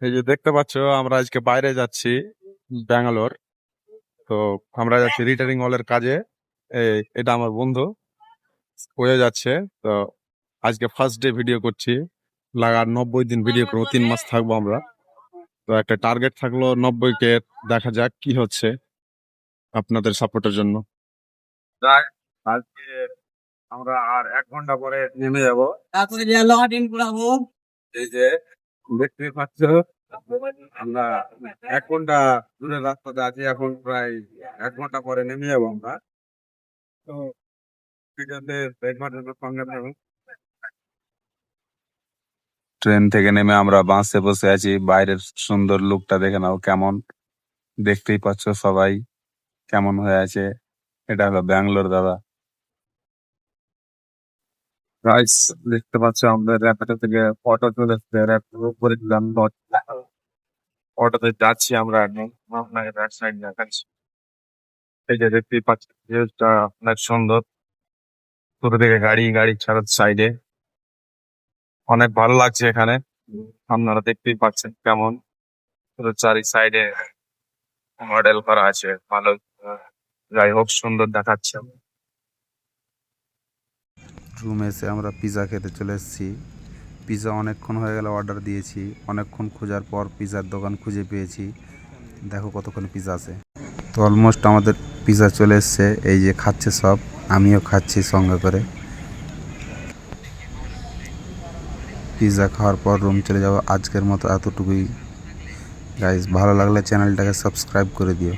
এই যে দেখতে পাচ্ছ আমরা আজকে বাইরে যাচ্ছি ব্যাঙ্গালোর। তো আমরা যাচ্ছি রিটার্নিং হলের কাজে। এটা আমার বন্ধু হয়ে যাচ্ছে। তো আজকে ফার্স্ট ডে ভিডিও করছি, লাগার 90 দিন ভিডিও করবো, 3 মাস থাকবো আমরা। তো একটা টার্গেট থাকলো 90 কে, দেখা যাক কি হচ্ছে আপনাদের সাপোর্টের জন্য। যাই, আজকে আমরা আর 1 ঘন্টা পরে নেমে যাবো। এই যে দেখতে পাচ্ছ আমরা 1 ঘন্টা দূরের রাস্তাতে আছি, এখন প্রায় 1 ঘন্টা পরে নেমে যাবো আমরা। তো ঠিক আছে, দেখবার জন্য সঙ্গে থাকো। ট্রেন থেকে নেমে আমরা বাসে বসে আছি, বাইরের সুন্দর লুকটা দেখে নাও কেমন। দেখতেই পাচ্ছ সবাই কেমন হয়ে আছে। এটা হলো ব্যাঙ্গালোর দাদা। গাইস, দেখতে পাচ্ছ আমাদের র্যাপিডো থেকে অটো চলে এসছে, র্যাপিডো করে দিলাম। অটোতে যাচ্ছি আমরা এখন, আপনাকে ব্যাক সাইড দেখাচ্ছি। এই যে দেখতেই পাচ্ছেন ভিউটা অনেক সুন্দর, দূর থেকে গাড়ি গাড়ি ছাড়ার সাইডে অনেক ভালো লাগছে এখানে। আপনারা দেখতেই পাচ্ছেন কেমন পুরো চারি সাইডে মডেল করা আছে ভালো। যাই হোক, সুন্দর দেখাচ্ছে। রুমে এসে আমরা পিৎজা খেতে চলে এসেছি। পিৎজা অনেকক্ষণ হয়ে গেল অর্ডার দিয়েছি, অনেকক্ষণ খোঁজার পর পিৎজার দোকান খুঁজে পেয়েছি। দেখো কতক্ষণ পিৎজা আছে। তো অলমোস্ট আমাদের পিৎজা চলে এসছে, এই যে খাচ্ছে সব, আমিও খাচ্ছি সঙ্গে করে। পিৎজা খাওয়ার পর রুম চলে যাবো। আজকের মতো এতটুকুই গাইস, ভালো লাগলে চ্যানেলটাকে সাবস্ক্রাইব করে দিও।